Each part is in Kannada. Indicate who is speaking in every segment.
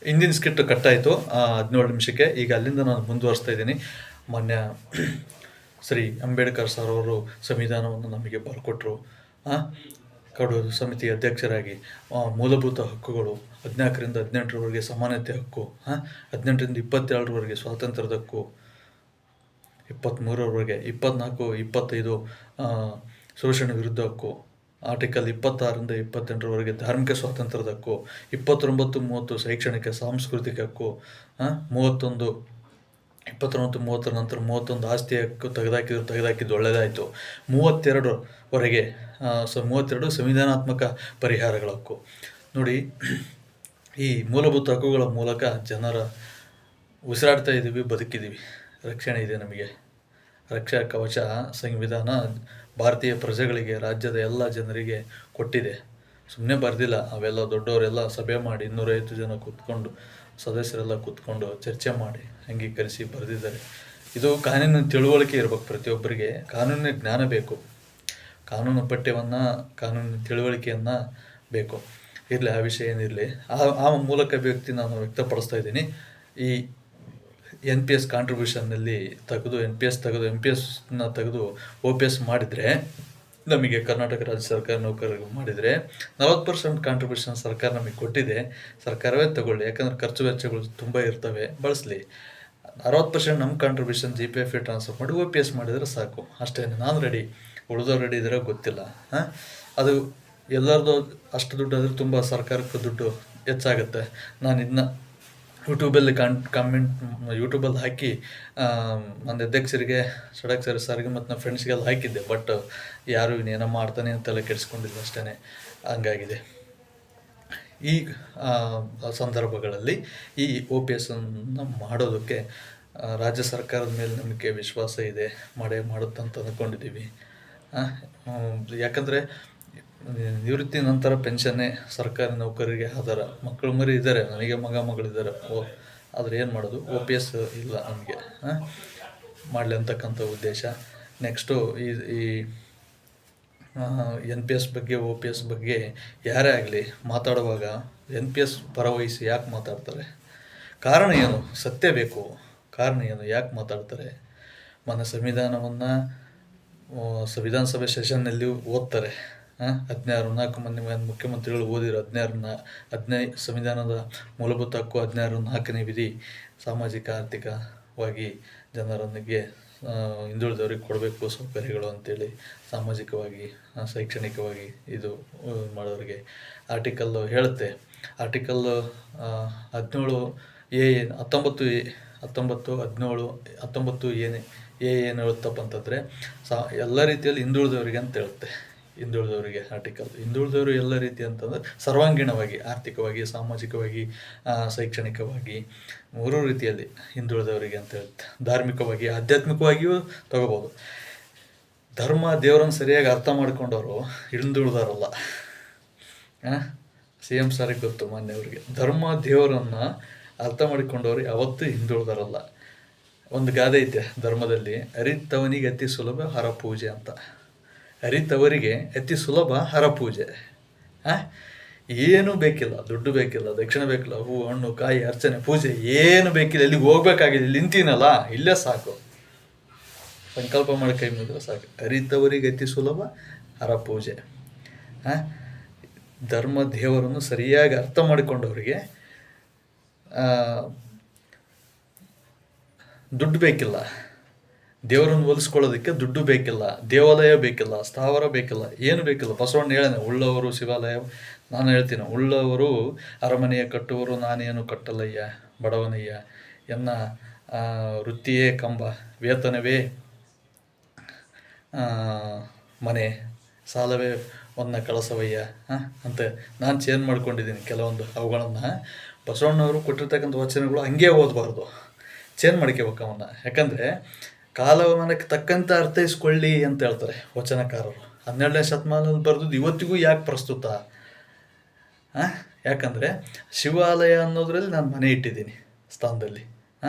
Speaker 1: ಹಿಂದಿನ ಸ್ಕಿಟ್ ಕಟ್ಟಾಯಿತು 17 ನಿಮಿಷಕ್ಕೆ. ಈಗ ಅಲ್ಲಿಂದ ನಾನು ಮುಂದುವರಿಸ್ತಾ ಇದ್ದೀನಿ. ಮಾನ್ಯ ಶ್ರೀ ಅಂಬೇಡ್ಕರ್ ಸರ್ ಅವರು ಸಂವಿಧಾನವನ್ನು ನಮಗೆ ಬರ್ಕೊಟ್ರು. ಕಡೂರು ಸಮಿತಿ ಅಧ್ಯಕ್ಷರಾಗಿ ಮೂಲಭೂತ ಹಕ್ಕುಗಳು 14ರಿಂದ 18ರವರೆಗೆ ಸಮಾನತೆ ಹಕ್ಕು, 18ರಿಂದ 22ರವರೆಗೆ ಸ್ವಾತಂತ್ರ್ಯದ ಹಕ್ಕು, 23ರವರೆಗೆ 24, 25 ಶೋಷಣೆ ವಿರುದ್ಧ ಹಕ್ಕು, ಆರ್ಟಿಕಲ್ 26ರಿಂದ 28ರವರೆಗೆ ಧಾರ್ಮಿಕ ಸ್ವಾತಂತ್ರ್ಯದ ಹಕ್ಕು, 29, 30 ಶೈಕ್ಷಣಿಕ ಸಾಂಸ್ಕೃತಿಕ ಹಕ್ಕು, 31, 29, 30 ನಂತರ 31 ಆಸ್ತಿ ಹಕ್ಕು ತೆಗೆದಾಕಿದ್ದು ಒಳ್ಳೆಯದಾಯಿತು. 32ವರೆಗೆ 32 ಸಂವಿಧಾನಾತ್ಮಕ ಪರಿಹಾರಗಳ ಹಕ್ಕು. ನೋಡಿ, ಈ ಮೂಲಭೂತ ಹಕ್ಕುಗಳ ಮೂಲಕ ಜನರ ಉಸಿರಾಡ್ತಾ ಇದ್ದೀವಿ, ಬದುಕಿದ್ದೀವಿ, ರಕ್ಷಣೆ ಇದೆ ನಮಗೆ. ರಕ್ಷಾ ಕವಚ ಸಂವಿಧಾನ ಭಾರತೀಯ ಪ್ರಜೆಗಳಿಗೆ, ರಾಜ್ಯದ ಎಲ್ಲ ಜನರಿಗೆ ಕೊಟ್ಟಿದೆ. ಸುಮ್ಮನೆ ಬರೆದಿಲ್ಲ. ಅವೆಲ್ಲ ದೊಡ್ಡವರೆಲ್ಲ ಸಭೆ ಮಾಡಿ 250 ಜನ ಕೂತ್ಕೊಂಡು, ಸದಸ್ಯರೆಲ್ಲ ಕೂತ್ಕೊಂಡು ಚರ್ಚೆ ಮಾಡಿ ಅಂಗೀಕರಿಸಿ ಬರೆದಿದ್ದಾರೆ. ಇದು ಕಾನೂನಿನ ತಿಳುವಳಿಕೆ ಇರಬೇಕು. ಪ್ರತಿಯೊಬ್ಬರಿಗೆ ಕಾನೂನಿನ ಜ್ಞಾನ ಬೇಕು, ಕಾನೂನು ಪಠ್ಯವನ್ನು, ಕಾನೂನಿನ ತಿಳುವಳಿಕೆಯನ್ನು ಬೇಕು. ಇರಲಿ, ಆ ವಿಷಯ ಏನಿರಲಿ. ಆ ಮೂಲಕ ವ್ಯಕ್ತಿ ನಾನು ವ್ಯಕ್ತಪಡಿಸ್ತಾ ಇದ್ದೀನಿ. ಈ NPS ಕಾಂಟ್ರಿಬ್ಯೂಷನ್ನಲ್ಲಿ ತೆಗೆದು MPSನ ತೆಗೆದು OPS ಮಾಡಿದರೆ, ನಮಗೆ ಕರ್ನಾಟಕ ರಾಜ್ಯ ಸರ್ಕಾರ ನೌಕರರಿಗೆ ಮಾಡಿದರೆ 40% ಕಾಂಟ್ರಿಬ್ಯೂಷನ್ ಸರ್ಕಾರ ನಮಗೆ ಕೊಟ್ಟಿದೆ. ಸರ್ಕಾರವೇ ತಗೊಳ್ಳಿ, ಯಾಕಂದರೆ ಖರ್ಚು ವೆಚ್ಚಗಳು ತುಂಬ ಇರ್ತವೆ, ಬಳಸಲಿ. 60% ನಮ್ಮ ಕಾಂಟ್ರಿಬ್ಯೂಷನ್ GPF ಟ್ರಾನ್ಸ್ಫರ್ ಮಾಡಿ OPS ಮಾಡಿದರೆ ಸಾಕು. ಅಷ್ಟೇ. ನಾನು ರೆಡಿ, ಉಳಿದವ್ರು ರೆಡಿ ಇದ್ರೆ ಗೊತ್ತಿಲ್ಲ. ಅದು ಎಲ್ಲರದು ಅಷ್ಟು ದುಡ್ಡು ಆದರೆ ತುಂಬ ಸರ್ಕಾರಕ್ಕೆ ದುಡ್ಡು ಹೆಚ್ಚಾಗುತ್ತೆ. ನಾನು ಇದನ್ನ ಯೂಟ್ಯೂಬಲ್ಲಿ ಯೂಟ್ಯೂಬಲ್ಲಿ ಹಾಕಿ ನನ್ನ ಅಧ್ಯಕ್ಷರಿಗೆ, ಷಡಕ್ಷರಿ ಸರ್ಗೆ ಮತ್ತು ನನ್ನ ಫ್ರೆಂಡ್ಸ್ಗೆಲ್ಲ ಹಾಕಿದ್ದೆ. ಬಟ್ ಯಾರು ಇನ್ನೇನೋ ಮಾಡ್ತಾನೆ ಅಂತೆಲ್ಲ ಕೆಡಿಸ್ಕೊಂಡಿಲ್ಲ, ಅಷ್ಟೇ. ಹಂಗಾಗಿದೆ. ಈ ಸಂದರ್ಭಗಳಲ್ಲಿ ಈ OPSನ್ನು ಮಾಡೋದಕ್ಕೆ ರಾಜ್ಯ ಸರ್ಕಾರದ ಮೇಲೆ ನಮಗೆ ವಿಶ್ವಾಸ ಇದೆ, ಮಾಡುತ್ತಂತ ಅಂದ್ಕೊಂಡಿದ್ದೀವಿ. ಯಾಕಂದರೆ ನಿವೃತ್ತಿ ನಂತರ ಪೆನ್ಷನ್ನೇ ಸರ್ಕಾರಿ ನೌಕರರಿಗೆ ಆಧಾರ. ಮಕ್ಕಳು ಮರಿ ಇದ್ದಾರೆ, ನನಗೆ ಮಗಳಿದ್ದಾರೆ. ಆದರೆ ಏನು ಮಾಡೋದು, OPS ಇಲ್ಲ ನಮಗೆ. ಮಾಡಲಿ ಅಂತಕ್ಕಂಥ ಉದ್ದೇಶ. ನೆಕ್ಸ್ಟು ಈ NPS ಬಗ್ಗೆ, OPS ಬಗ್ಗೆ ಯಾರೇ ಆಗಲಿ ಮಾತಾಡುವಾಗ NPS ಪರವಹಿಸಿ ಯಾಕೆ ಮಾತಾಡ್ತಾರೆ? ಕಾರಣ ಏನು? ಸತ್ಯ ಬೇಕು. ಕಾರಣ ಏನು? ಯಾಕೆ ಮಾತಾಡ್ತಾರೆ? ಮೊನ್ನೆ ಸಂವಿಧಾನವನ್ನು ವಿಧಾನಸಭೆ ಸೆಷನ್ನಲ್ಲಿ ಓದ್ತಾರೆ. 16-4 ಮಂದಿ ಮುಖ್ಯಮಂತ್ರಿಗಳು ಓದಿರೋ 15 ಸಂವಿಧಾನದ ಮೂಲಭೂತ ಹಕ್ಕು 16-4ನೇ ವಿಧಿ ಸಾಮಾಜಿಕ ಆರ್ಥಿಕವಾಗಿ ಜನರೊಂದಿಗೆ ಹಿಂದುಳಿದವರಿಗೆ ಕೊಡಬೇಕು ಸೌಕರ್ಯಗಳು ಅಂತೇಳಿ, ಸಾಮಾಜಿಕವಾಗಿ ಶೈಕ್ಷಣಿಕವಾಗಿ ಇದು ಮಾಡೋರಿಗೆ ಆರ್ಟಿಕಲ್ಲು ಹೇಳುತ್ತೆ. ಆರ್ಟಿಕಲ್ 19 ಏನು ಹೇಳುತ್ತಪ್ಪ ಅಂತಂದರೆ ಎಲ್ಲ ರೀತಿಯಲ್ಲಿ ಹಿಂದುಳಿದವರಿಗೆ ಅಂತ ಹೇಳುತ್ತೆ. ಹಿಂದುಳಿದವರಿಗೆ ಆರ್ಟಿಕಲ್, ಹಿಂದುಳಿದವರು ಎಲ್ಲ ರೀತಿ ಅಂತಂದರೆ ಸರ್ವಾಂಗೀಣವಾಗಿ, ಆರ್ಥಿಕವಾಗಿ, ಸಾಮಾಜಿಕವಾಗಿ, ಶೈಕ್ಷಣಿಕವಾಗಿ 3 ರೀತಿಯಲ್ಲಿ ಹಿಂದುಳಿದವರಿಗೆ ಅಂತ ಹೇಳುತ್ತೆ. ಧಾರ್ಮಿಕವಾಗಿ, ಆಧ್ಯಾತ್ಮಿಕವಾಗಿಯೂ ತಗೋಬೋದು. ಧರ್ಮ ದೇವರನ್ನು ಸರಿಯಾಗಿ ಅರ್ಥ ಮಾಡ್ಕೊಂಡವರು ಹಿಂದುಳಿದವರಲ್ಲ. CM ಸಾರಿಗೆ ಗೊತ್ತು, ಮಾನ್ಯವ್ರಿಗೆ. ಧರ್ಮ ದೇವರನ್ನು ಅರ್ಥ ಮಾಡಿಕೊಂಡವ್ರು ಯಾವತ್ತೂ ಹಿಂದುಳಿದವರಲ್ಲ. ಒಂದು ಗಾದೆ ಐತೆ ಧರ್ಮದಲ್ಲಿ, ಅರಿತವನಿಗೆ ಅತಿ ಸುಲಭ ಹರಪೂಜೆ ಅಂತ. ಅರಿತವರಿಗೆ ಅತಿ ಸುಲಭ ಹರಪೂಜೆ. ಏನೂ ಬೇಕಿಲ್ಲ, ದುಡ್ಡು ಬೇಕಿಲ್ಲ, ದಕ್ಷಿಣ ಬೇಕಿಲ್ಲ, ಹೂವು ಹಣ್ಣು ಕಾಯಿ ಅರ್ಚನೆ ಪೂಜೆ ಏನು ಬೇಕಿಲ್ಲ. ಇಲ್ಲಿಗೆ ಹೋಗ್ಬೇಕಾಗಿದೆ, ಇಲ್ಲಿ ನಿಂತೀನಲ್ಲ ಇಲ್ಲೇ ಸಾಕು, ಸಂಕಲ್ಪ ಮಾಡಿ ಕೈ ಮುಗಿದ್ರೆ ಸಾಕು. ಅರಿತವರಿಗೆ ಅತಿ ಸುಲಭ ಹರಪೂಜೆ. ಧರ್ಮ ದೇವರನ್ನು ಸರಿಯಾಗಿ ಅರ್ಥ ಮಾಡಿಕೊಂಡವರಿಗೆ ದುಡ್ಡು ಬೇಕಿಲ್ಲ. ದೇವರನ್ನು ಹೋಲಿಸ್ಕೊಳ್ಳೋದಕ್ಕೆ ದುಡ್ಡು ಬೇಕಿಲ್ಲ, ದೇವಾಲಯ ಬೇಕಿಲ್ಲ, ಸ್ಥಾವರ ಬೇಕಿಲ್ಲ, ಏನು ಬೇಕಿಲ್ಲ. ಬಸವಣ್ಣ ಹೇಳೋಣ, ಉಳ್ಳವರು ಶಿವಾಲಯ, ನಾನು ಹೇಳ್ತೀನಿ, ಉಳ್ಳವರು ಅರಮನೆಯ ಕಟ್ಟುವರು, ನಾನೇನು ಕಟ್ಟಲಯ್ಯ ಬಡವನಯ್ಯ, ಎನ್ನ ವೃತ್ತಿಯೇ ಕಂಬ, ವೇತನವೇ ಮನೆ, ಸಾಲವೇ ಒಂದನ್ನ ಕಳಸವಯ್ಯ ಅಂತ ನಾನು ಚೇಂಜ್ ಮಾಡ್ಕೊಂಡಿದ್ದೀನಿ ಕೆಲವೊಂದು ಅವುಗಳನ್ನು. ಬಸವಣ್ಣವರು ಕೊಟ್ಟಿರ್ತಕ್ಕಂಥ ವಚನಗಳು ಹಂಗೆ ಓದಬಾರ್ದು, ಚೇಂಜ್ ಮಾಡ್ಕೋಬೇಕು ಅವನ್ನ. ಯಾಕಂದರೆ ಕಾಲಮಾನಕ್ಕೆ ತಕ್ಕಂತೆ ಅರ್ಥೈಸ್ಕೊಳ್ಳಿ ಅಂತ ಹೇಳ್ತಾರೆ ವಚನಕಾರರು. 12ನೇ ಶತಮಾನದಲ್ಲಿ ಬರೆದು ಇವತ್ತಿಗೂ ಯಾಕೆ ಪ್ರಸ್ತುತ? ಯಾಕಂದರೆ ಶಿವಾಲಯ ಅನ್ನೋದ್ರಲ್ಲಿ ನಾನು ಮನೆ ಇಟ್ಟಿದ್ದೀನಿ ಸ್ಥಾನದಲ್ಲಿ.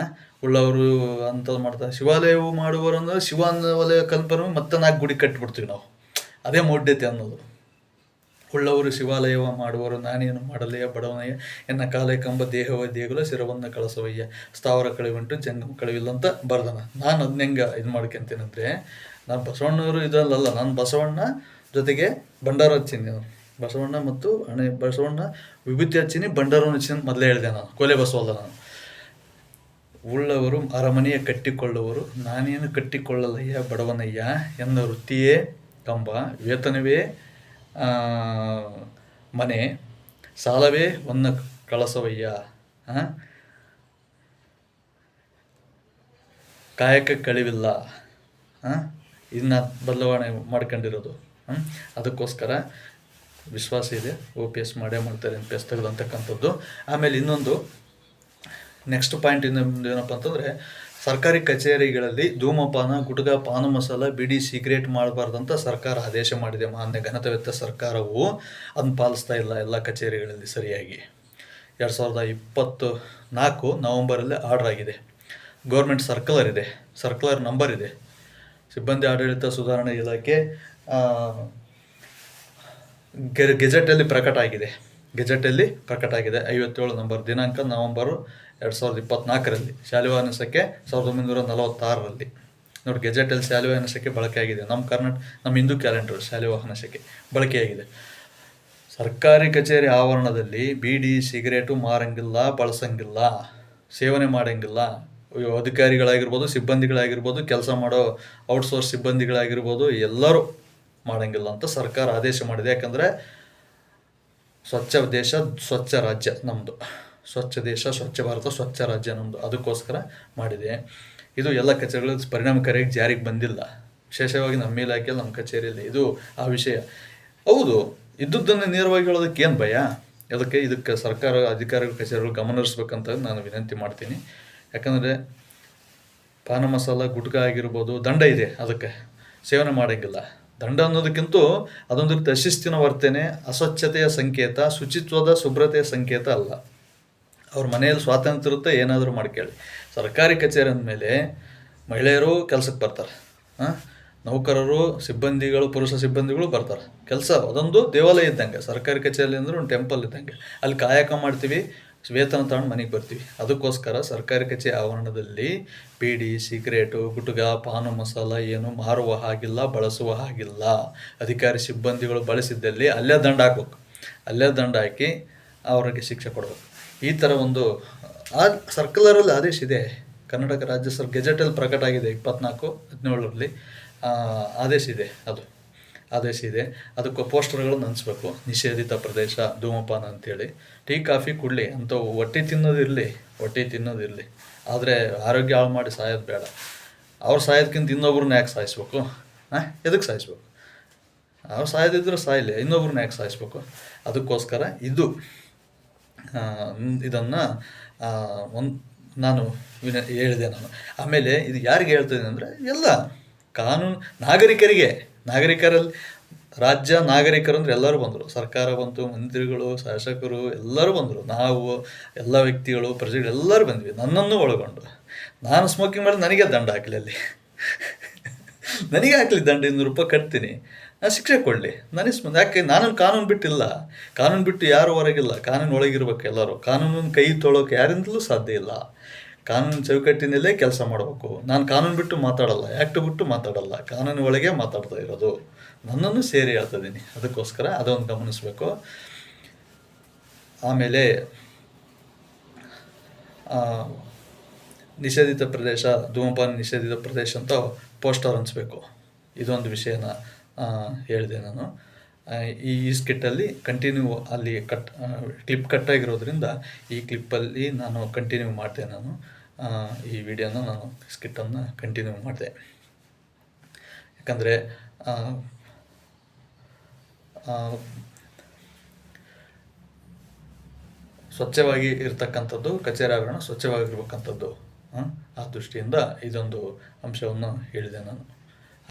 Speaker 1: ಉಳ್ಳವರು ಅಂಥದ್ದು ಮಾಡ್ತಾರೆ. ಶಿವಾಲಯವು ಮಾಡುವರು ಅಂದರೆ ಶಿವಾಲಯ ಕಲ್ಪನೆ ಮತ್ತೆ 4 ಗುಡಿ ಕಟ್ಟಿಬಿಡ್ತೀವಿ ನಾವು. ಅದೇ ಮೌಢ್ಯತೆ ಅನ್ನೋದು. ಉಳ್ಳವರು ಶಿವಾಲಯವ ಮಾಡುವರು ನಾನೇನು ಮಾಡಲೆಯ ಬಡವನಯ್ಯ ಎನ್ನ ಕಾಲೇ ಕಂಬ ದೇಹವ ದೇಗುಲ ಶಿರವನ್ನು ಕಳಸವಯ್ಯ ಸ್ಥಾವರ ಕಳಿವುಂಟು ಜಂಗಮ ಕಳಿವಿಲ್ಲ ಅಂತ ಬರ್ದನ. ನಾನು ಅದನ್ನ ಹೆಂಗೆ ಇದು ಮಾಡ್ಕೊಂತೀನಂದರೆ, ನಾನು ಬಸವಣ್ಣವರು ಇದಲ್ಲಲ್ಲ, ನಾನು ಬಸವಣ್ಣ ಜೊತೆಗೆ ಭಂಡಾರ ಹಚ್ಚೀನಿ. ನಾನು ಬಸವಣ್ಣ ಮತ್ತು ಬಸವಣ್ಣ ವಿಭೂತಿ ಹಚ್ಚೀನಿ, ಭಂಡಾರವನ್ನು ಹಚ್ಚೀನಿ ಮೊದಲೇ ಹೇಳಿದೆ ನಾನು, ಕೊಲೆ ಬಸವಲ್ಲ ನಾನು. ಉಳ್ಳವರು ಅರಮನೆಯ ಕಟ್ಟಿಕೊಳ್ಳುವರು ನಾನೇನು ಕಟ್ಟಿಕೊಳ್ಳಲಯ್ಯ ಬಡವನಯ್ಯ ಎನ್ನ ವೃತ್ತಿಯೇ ಕಂಬ ವೇತನವೇ ಮನೆ ಸಾಲವೇ ಒನ್ನ ಕಳಸವಯ್ಯ. ಕಾಯಕ ಕಳಿವಿಲ್ಲ. ಇದನ್ನ ಬದಲಾವಣೆ ಮಾಡ್ಕೊಂಡಿರೋದು. ಅದಕ್ಕೋಸ್ಕರ ವಿಶ್ವಾಸ ಇದೆ OPS ಮಾಡೇ ಮಾಡ್ತಾರೆ NPS ತೆಗೆದಂತಕ್ಕಂಥದ್ದು. ಆಮೇಲೆ ಇನ್ನೊಂದು ನೆಕ್ಸ್ಟ್ ಪಾಯಿಂಟ್ ಇನ್ನೊಂದು ಏನಪ್ಪ ಅಂತಂದರೆ, ಸರ್ಕಾರಿ ಕಚೇರಿಗಳಲ್ಲಿ ಧೂಮಪಾನ, ಗುಟ್ಕ, ಪಾನ ಮಸಾಲ, ಬಿಡಿ, ಸಿಗರೇಟ್ ಮಾಡಬಾರ್ದಂತ ಸರ್ಕಾರ ಆದೇಶ ಮಾಡಿದೆ. ಮಾನ್ಯ ಘನತೆವೆತ್ತ ಸರ್ಕಾರವು ಅದನ್ನು ಪಾಲಿಸ್ತಾ ಇಲ್ಲ ಎಲ್ಲ ಕಚೇರಿಗಳಲ್ಲಿ ಸರಿಯಾಗಿ. 2024 ನವಂಬರಲ್ಲಿ ಆರ್ಡರ್ ಆಗಿದೆ. ಗೌರ್ಮೆಂಟ್ ಸರ್ಕ್ಯುಲರ್ ಇದೆ, ಸರ್ಕ್ಯುಲರ್ ನಂಬರ್ ಇದೆ. ಸಿಬ್ಬಂದಿ ಆಡಳಿತ ಸುಧಾರಣೆ ಇಲಾಖೆ ಗೆಜೆಟಲ್ಲಿ ಪ್ರಕಟ ಆಗಿದೆ. 57 ನಂಬರ್, ದಿನಾಂಕ ನವಂಬರ್ 2024ರಲ್ಲಿ. ಶಾಲೆವಾಹನ ಸಂಖ್ಯೆ 1946ರಲ್ಲಿ. ನೋಡಿ, ಗೆಜೆಟಲ್ಲಿ ಶಾಲೆವಾಹನ ಸಂಖ್ಯೆ ಬಳಕೆಯಾಗಿದೆ. ನಮ್ಮ ಹಿಂದೂ ಕ್ಯಾಲೆಂಡರ್ ಶಾಲೆವಾಹನ ಸಂಖ್ಯೆ ಬಳಕೆಯಾಗಿದೆ. ಸರ್ಕಾರಿ ಕಚೇರಿ ಆವರಣದಲ್ಲಿ ಬೀಡಿ, ಸಿಗರೇಟು ಮಾರಂಗಿಲ್ಲ, ಬಳಸಂಗಿಲ್ಲ, ಸೇವನೆ ಮಾಡೋಂಗಿಲ್ಲ. ಅಧಿಕಾರಿಗಳಾಗಿರ್ಬೋದು, ಸಿಬ್ಬಂದಿಗಳಾಗಿರ್ಬೋದು, ಕೆಲಸ ಮಾಡೋ ಔಟ್ಸೋರ್ಸ್ ಸಿಬ್ಬಂದಿಗಳಾಗಿರ್ಬೋದು, ಎಲ್ಲರೂ ಮಾಡೋಂಗಿಲ್ಲ ಅಂತ ಸರ್ಕಾರ ಆದೇಶ ಮಾಡಿದೆ. ಯಾಕಂದರೆ ಸ್ವಚ್ಛ ದೇಶ ಸ್ವಚ್ಛ ರಾಜ್ಯ ನಮ್ಮದು, ಸ್ವಚ್ಛ ದೇಶ ಸ್ವಚ್ಛ ಭಾರತ ಸ್ವಚ್ಛ ರಾಜ್ಯ ನಮ್ಮದು. ಅದಕ್ಕೋಸ್ಕರ ಮಾಡಿದೆ. ಇದು ಎಲ್ಲ ಕಚೇರಿಗಳು ಪರಿಣಾಮಕಾರಿಯಾಗಿ ಜಾರಿಗೆ ಬಂದಿಲ್ಲ. ವಿಶೇಷವಾಗಿ ನಮ್ಮ ಇಲಾಖೆಯಲ್ಲಿ, ನಮ್ಮ ಕಚೇರಿಯಲ್ಲಿ ಇದು ಆ ವಿಷಯ. ಹೌದು, ಇದ್ದುದನ್ನು ನೇರವಾಗಿ ಹೇಳೋದಕ್ಕೆ ಏನು ಭಯ? ಇದಕ್ಕೆ ಸರ್ಕಾರ ಅಧಿಕಾರಿಗಳ ಕಚೇರಿಗಳು ಗಮನಿಸ್ಬೇಕಂತ ನಾನು ವಿನಂತಿ ಮಾಡ್ತೀನಿ. ಯಾಕಂದರೆ ಪಾನ ಮಸಾಲ, ಗುಟ್ಕ ಆಗಿರ್ಬೋದು, ದಂಡ ಇದೆ. ಅದಕ್ಕೆ ಸೇವನೆ ಮಾಡೋಂಗಿಲ್ಲ. ದಂಡ ಅನ್ನೋದಕ್ಕಿಂತ ಅದೊಂದು ರೀತಿ ಅಶಿಸ್ತಿನ ವರ್ತನೆ, ಅಸ್ವಚ್ಛತೆಯ ಸಂಕೇತ, ಶುಚಿತ್ವದ ಶುಭ್ರತೆಯ ಸಂಕೇತ ಅಲ್ಲ. ಅವ್ರ ಮನೆಯಲ್ಲಿ ಸ್ವಾತಂತ್ರ್ಯ ಇರುತ್ತೆ, ಏನಾದರೂ ಮಾಡ್ಕೊಳ್ಳಿ. ಸರ್ಕಾರಿ ಕಚೇರಿ ಅಂದಮೇಲೆ ಮಹಿಳೆಯರು ಕೆಲಸಕ್ಕೆ ಬರ್ತಾರೆ, ನೌಕರರು, ಸಿಬ್ಬಂದಿಗಳು, ಪುರುಷ ಸಿಬ್ಬಂದಿಗಳು ಬರ್ತಾರೆ ಕೆಲಸ. ಅದೊಂದು ದೇವಾಲಯ ಇದ್ದಂಗೆ. ಸರ್ಕಾರಿ ಕಚೇರಿ ಅಂದರೆ ಒಂದು ಟೆಂಪಲ್ ಇದ್ದಂಗೆ. ಅಲ್ಲಿ ಕಾಯಕ ಮಾಡ್ತೀವಿ, ವೇತನ ತಗೊಂಡು ಮನೆಗೆ ಬರ್ತೀವಿ. ಅದಕ್ಕೋಸ್ಕರ ಸರ್ಕಾರಿ ಕಚೇರಿ ಆವರಣದಲ್ಲಿ ಬೀಡಿ, ಸಿಗರೇಟು, ಗುಟ್ಕ, ಪಾನು ಮಸಾಲ ಏನು ಮಾರುವ ಹಾಗಿಲ್ಲ, ಬಳಸುವ ಹಾಗಿಲ್ಲ. ಅಧಿಕಾರಿ ಸಿಬ್ಬಂದಿಗಳು ಬಳಸಿದ್ದಲ್ಲಿ ಅಲ್ಲೇ ದಂಡ ಹಾಕ್ಬೇಕು. ಅಲ್ಲೇ ದಂಡ ಹಾಕಿ ಅವರಿಗೆ ಶಿಕ್ಷೆ ಕೊಡಬೇಕು. ಈ ಥರ ಒಂದು ಸರ್ಕ್ಯುಲರಲ್ಲಿ ಆದೇಶ ಇದೆ. ಕರ್ನಾಟಕ ರಾಜ್ಯ ಗೆಜೆಟಲ್ಲಿ ಪ್ರಕಟ ಆಗಿದೆ 24/17ರಲ್ಲಿ ಆದೇಶ ಇದೆ. ಆದೇಶ ಇದೆ. ಅದಕ್ಕೆ ಪೋಸ್ಟರ್ಗಳನ್ನು ಹಂಚ್ಬೇಕು. ನಿಷೇಧಿತ ಪ್ರದೇಶ ಧೂಮಪಾನ ಅಂತೇಳಿ. ಟೀ ಕಾಫಿ ಕುಡಲಿ, ಅಂಥವು ಹೊಟ್ಟೆ ತಿನ್ನೋದಿರಲಿ, ಆದರೆ ಆರೋಗ್ಯ ಹಾಳು ಮಾಡಿ ಸಾಯೋದು ಬೇಡ. ಅವ್ರು ಸಾಯೋದಕ್ಕಿಂತ ಇನ್ನೊಬ್ರನ್ನ ಯಾಕೆ ಸಾಯಿಸ್ಬೇಕು? ಎದಕ್ಕೆ ಸಾಯಿಸ್ಬೇಕು? ಅವ್ರು ಸಾಯೋದಿದ್ರೆ ಸಾಯಲಿ, ಇನ್ನೊಬ್ರನ್ನ ಯಾಕೆ ಸಾಯಿಸ್ಬೇಕು? ಅದಕ್ಕೋಸ್ಕರ ಇದನ್ನು ನಾನು ಹೇಳಿದೆ. ಆಮೇಲೆ ಇದು ಯಾರಿಗೆ ಹೇಳ್ತಿದ್ದೀನಿ ಅಂದರೆ, ಎಲ್ಲ ಕಾನೂನು ನಾಗರಿಕರಲ್ಲಿ ರಾಜ್ಯ ನಾಗರಿಕರು ಅಂದರೆ ಎಲ್ಲರೂ ಬಂದರು. ಸರ್ಕಾರ ಬಂತು, ಮಂತ್ರಿಗಳು, ಶಾಸಕರು ಎಲ್ಲರೂ ಬಂದರು. ನಾವು ಎಲ್ಲ ವ್ಯಕ್ತಿಗಳು, ಪ್ರಜೆಗಳು ಎಲ್ಲರೂ ಬಂದ್ವಿ, ನನ್ನನ್ನು ಒಳಗೊಂಡು. ನಾನು ಸ್ಮೋಕಿಂಗ್ ಮಾಡಿ ನನಗೆ ದಂಡ ಹಾಕಲಿ, ಅಲ್ಲಿ ನನಗೆ ಹಾಕಲಿ ದಂಡ. 200 ರೂಪಾಯಿ ಕಟ್ತೀನಿ, ನಾನು ಶಿಕ್ಷೆ ಕೊಡಲಿ. ಯಾಕೆ ನಾನು ಕಾನೂನು ಬಿಟ್ಟಿಲ್ಲ. ಕಾನೂನು ಬಿಟ್ಟು ಯಾರು ಹೊರಗಿಲ್ಲ, ಕಾನೂನು ಒಳಗಿರ್ಬೇಕು ಎಲ್ಲರೂ. ಕಾನೂನನ್ನು ಕೈ ತೊಳೋಕೆ ಯಾರಿಂದಲೂ ಸಾಧ್ಯ ಇಲ್ಲ. ಕಾನೂನು ಚೌಕಟ್ಟಿನಲ್ಲೇ ಕೆಲಸ ಮಾಡಬೇಕು. ನಾನು ಕಾನೂನು ಬಿಟ್ಟು ಮಾತಾಡಲ್ಲ, ಆ್ಯಕ್ಟ್ ಬಿಟ್ಟು ಮಾತಾಡಲ್ಲ, ಕಾನೂನು ಒಳಗೆ ಮಾತಾಡ್ತಾ ಇರೋದು. ನನ್ನನ್ನು ಸೇರಿ ಹೇಳ್ತಿದ್ದೀನಿ. ಅದಕ್ಕೋಸ್ಕರ ಅದೊಂದು ಗಮನಿಸಬೇಕು. ಆಮೇಲೆ ನಿಷೇಧಿತ ಪ್ರದೇಶ, ಧೂಮಪಾನ ನಿಷೇಧಿತ ಪ್ರದೇಶ ಅಂತ ಪೋಸ್ಟರ್ ಹಂಚಬೇಕು. ಇದೊಂದು ವಿಷಯನ ಹೇಳಿದೆ ನಾನು. ಈ ಸ್ಕಿಟ್ಟಲ್ಲಿ ಕಂಟಿನ್ಯೂ ಅಲ್ಲಿ ಕ್ಲಿಪ್ ಕಟ್ಟಾಗಿರೋದ್ರಿಂದ ಈ ಕ್ಲಿಪ್ಪಲ್ಲಿ ನಾನು ಕಂಟಿನ್ಯೂ ಮಾಡಿದೆ. ನಾನು ಈ ವಿಡಿಯೋನ ನಾನು ಸ್ಕಿಟ್ಟನ್ನು ಕಂಟಿನ್ಯೂ ಮಾಡಿದೆ. ಯಾಕಂದರೆ ಸ್ವಚ್ಛವಾಗಿ ಇರ್ತಕ್ಕಂಥದ್ದು, ಕಚೇರಿ ಆವರಣ ಸ್ವಚ್ಛವಾಗಿರ್ಬೇಕಂಥದ್ದು. ಆ ದೃಷ್ಟಿಯಿಂದ ಇದೊಂದು ಅಂಶವನ್ನು ಹೇಳಿದೆ ನಾನು.